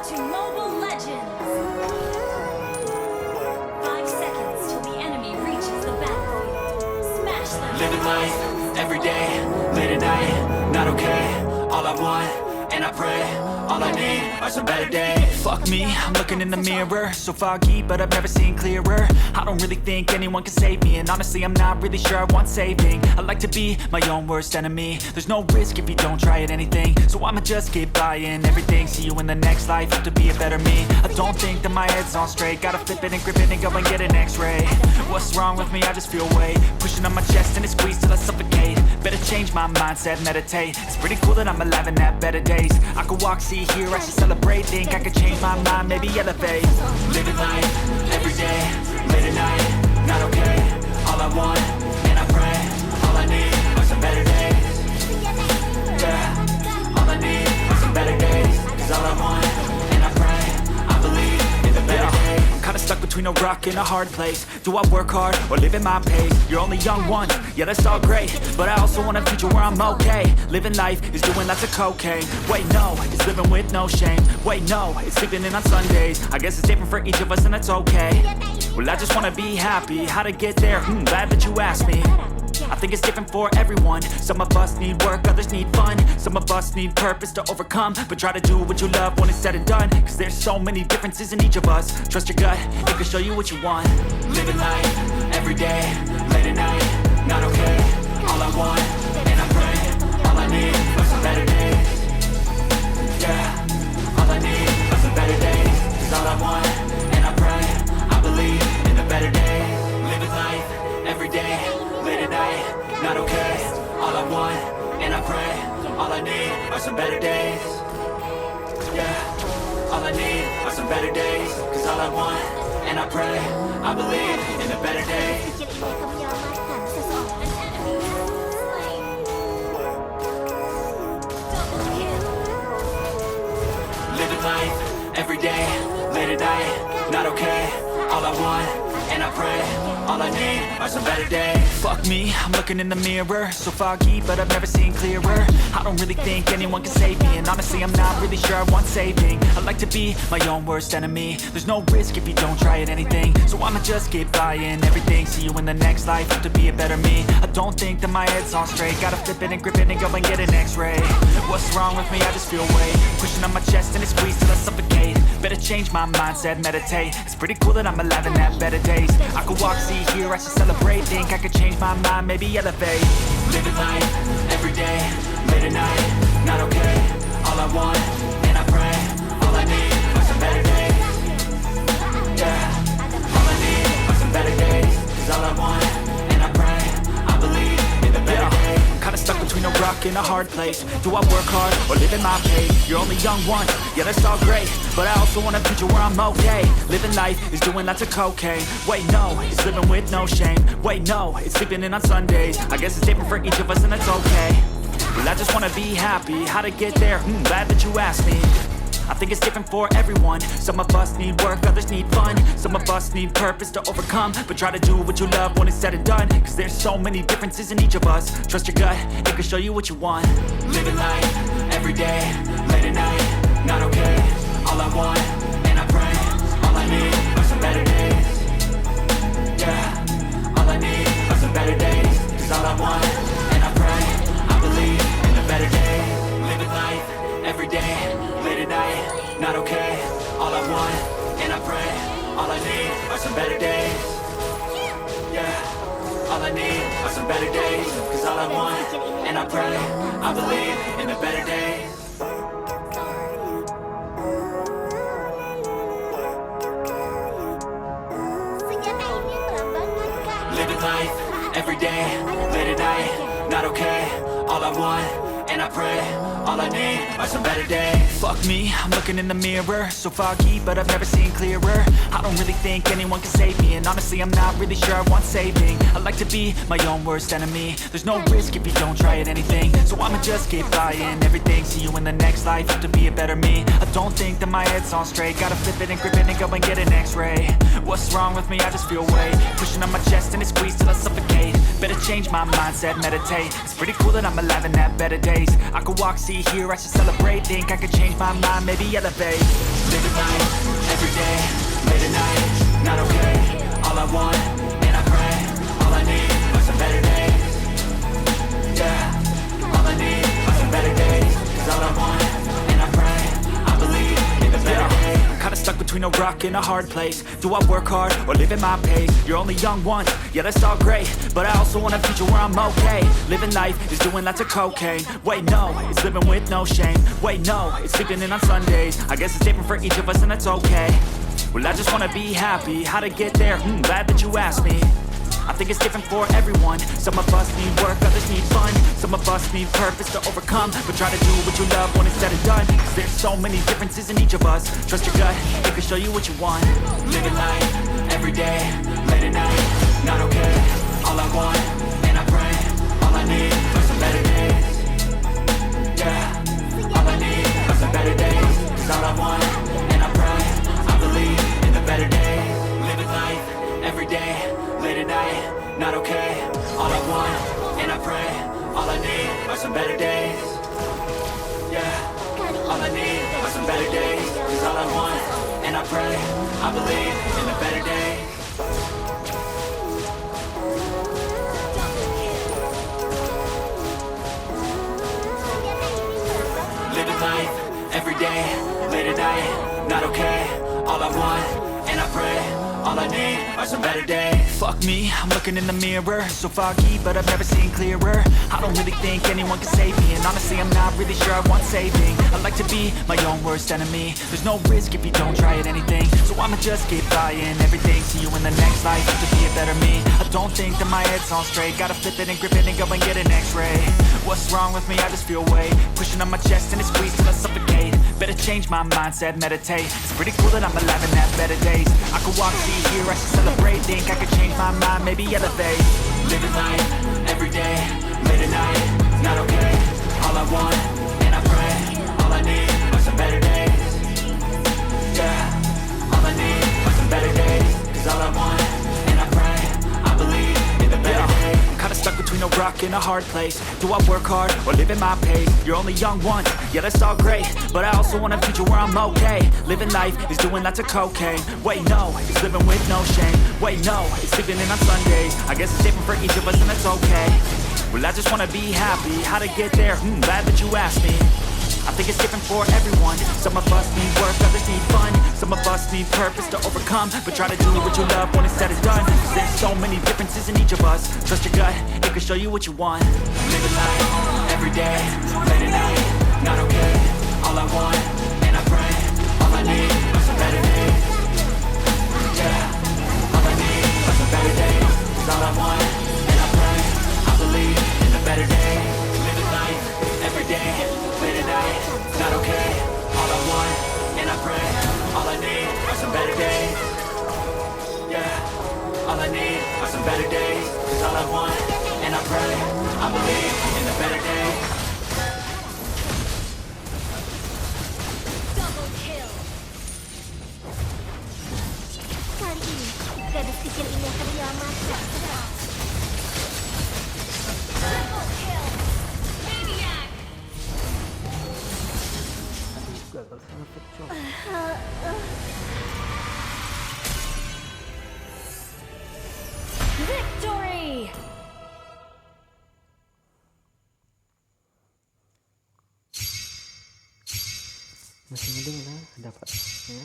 to Mobile Legends! 5 seconds till the enemy reaches the battlefield. Smash them! Living life, every day, late at night, not okay. All I want, and I pray, all I need are some better days. Fuck me, I'm looking in the mirror, so foggy, but I've never seen clearer. I don't really think anyone can save me, and honestly I'm not really sure I want saving. I like to be my own worst enemy. There's no risk if you don't try at anything, so I'ma just keep buying everything. See you in the next life, have to be a better me. I don't think that my head's on straight, gotta flip it and grip it and go and get an x-ray. What's wrong with me? I just feel weight pushing on my chest and it squeezes till I suffocate. Better change my mindset, meditate. It's pretty cool that I'm alive and have better days. I could walk, see, hear, I should celebrate. Think I could change my mind, maybe elevate. Living life, every day, late at night, not okay. All I want, and I pray, all I need are some better days. Yeah, all I need are some better days. Cause all I want, and I pray, I believe in the better days. I'm kinda stuck between a rock and a hard place. Do I work hard or live at my pace? You're only young once, yeah that's all great, but I also want a future where I'm okay. Living life is doing lots of cocaine. Wait no, it's living with no shame. Wait no, it's sleeping in on Sundays. I guess it's different for each of us and that's okay. Well I just wanna be happy, how to get there? Glad that you asked me. I think it's different for everyone. Some of us need work, others need fun. Some of us need purpose to overcome. But try to do what you love when it's said and done. Cause there's so many differences in each of us. Trust your gut, it can show you what you want. Living life, every day, late at night, not okay. All I want, and I pray, all I need are some better days. Yeah, all I need are some better days. Cause all I want, and I pray, I believe in the better days. Living life, every day, late at night, not okay. All I want, and I pray, all I need are some better days. Yeah, all I need are some better days. Cause all I want, and I pray, I believe in the better days. Living life, every day, late at night, not okay. All I want, and I pray, all I need are some better days. Fuck me, I'm looking in the mirror, so foggy, but I've never seen clearer. I don't really think anyone can save me, and honestly I'm not really sure I want saving. I like to be my own worst enemy. There's no risk if you don't try at anything, so I'ma just keep buying everything. See you in the next life, have to be a better me. I don't think that my head's on straight, gotta flip it and grip it and go and get an x-ray. What's wrong with me? I just feel weight pushing on my chest and it squeezes till I suffocate. Better change my mindset, meditate. It's pretty cool that I'm alive and have better days. I could walk, see, hear, I should celebrate. Think I could change my mind, maybe elevate. Living life, every day, late at night, not okay. All I want, and I pray, all I need are some better days. Yeah, all I need are some better days. Cause all I want, and I pray, I believe in the better days. I'm kinda stuck between a rock and a hard place. Do I work hard or live in my pace? You're only young once, yeah that's all great, but I also want a future where I'm okay. Living life is doing lots of cocaine. Wait no, it's living with no shame. Wait no, it's sleeping in on Sundays. I guess it's different for each of us and that's okay. Well I just wanna be happy, how to get there? Glad that you asked me. I think it's different for everyone. Some of us need work, others need fun. Some of us need purpose to overcome. But try to do what you love when it's said and done. Cause there's so many differences in each of us. Trust your gut, it can show you what you want. Living life, every day, late at night, not okay. All I want, and I pray, all I need are some better days. Yeah, all I need are some better days. Cause all I want, and I pray, I believe in the better days. Living life, every day, late at night, not okay. All I want, and I pray, all I need are some better days. Yeah, all I need are some better days. Cause all I want, and I pray, I believe in the better days. Living life, every day, late at night, not okay. All I want, and I pray, all I need are some better days. Fuck me, I'm looking in the mirror, so foggy, but I've never seen clearer. I don't really think anyone can save me, and honestly I'm not really sure I want saving. I like to be my own worst enemy. There's no risk if you don't try at anything, so I'ma just keep buying everything. See you in the next life, have to be a better me. I don't think that my head's on straight, gotta flip it and grip it and go and get an x-ray. What's wrong with me? I just feel weight pushing on my chest and it squeezes till I suffocate. Better change my mindset, meditate. It's pretty cool that I'm alive and have better days. I could walk, see, see here, I should celebrate. Think I could change my mind, maybe elevate. Living life, every day, late at night, not okay. All I want, and I pray, all I need are some better days. Yeah, all I need are some better days. 'Cause all I want, and I pray, I believe in the better days. Kinda stuck between a rock and a hard place. Do I work hard or live at my pace? You're only young once, yeah that's all great, but I also want a future where I'm okay. Living life is doing lots of cocaine. Wait no, it's living with no shame. Wait no, it's sleeping in on Sundays. I guess it's different for each of us and that's okay. Well I just wanna be happy, how to get there? Glad that you asked me. I think it's different for everyone. Some of us need work, others need fun. Some of us need purpose to overcome. But try to do what you love when it's said and done. 'Cause there's so many differences in each of us. Trust your gut, it can show you what you want. Living life, every day, late at night, not okay. All I want, and I pray, all I need are some better days. Yeah, all I need are some better days. 'Cause all I want, and I pray, I believe in the better days. Living life, every day, late at night, not okay. All I want, and I pray, all I need are some better days. Yeah, all I need are some better days. 'Cause all I want, and I pray, I believe in the better days. Living life, every day, late at night, not okay. All I want, and I pray, all I need are some better days. Fuck me, I'm looking in the mirror. So foggy, but I've never seen clearer. I don't really think anyone can save me. And honestly, I'm not really sure I want saving. I like to be my own worst enemy. There's no risk if you don't try at anything. So I'ma just keep buying everything. See you in the next life, to be a better me. I don't think that my head's on straight. Gotta flip it and grip it and go and get an x-ray. What's wrong with me? I just feel weight pushing on my chest and it squeezes till I suffocate. Better change my mindset, meditate. It's pretty cool that I'm alive and have better days. I could walk, see, hear, I should celebrate. Think I could change my mind, maybe elevate. Living life, every day, late at night, not okay. All I want, and I pray, all I need are some better days. Yeah, all I need are some better days. 'Cause all I want, and I pray, I believe in the better days. Kinda stuck between a rock and a hard place. Do I work hard or live at my pace? You're only young once, yeah that's all great, but I also want a future where I'm okay. Living life is doing lots of cocaine. Wait no, it's living with no shame. Wait no, it's sleeping in on Sundays. I guess it's different for each of us and that's okay. Well I just wanna be happy, how to get there? Glad that you asked me. I think it's different for everyone. Some of us need work, others need fun. Some of us need purpose to overcome. But try to do what you love when it's said and done. 'Cause there's so many differences in each of us. Trust your gut, it can show you what you want. Living life, every day, late at night, not okay. All I want, and I pray, all I need are some better days. Yeah, all I need are some better days. 'Cause all I want, and I pray, I believe in the better days. Living life, every day, late at night, not okay. All I want, and I pray, all I need are some better days. Yeah, all I need are some better days. 'Cause all I want, and I pray, I believe in the better days. Double kill. Kali ini, gadis kecil ini akan diamankan. Triple kill. Maniac. Victory. Masih ngedeng lah dapat ya.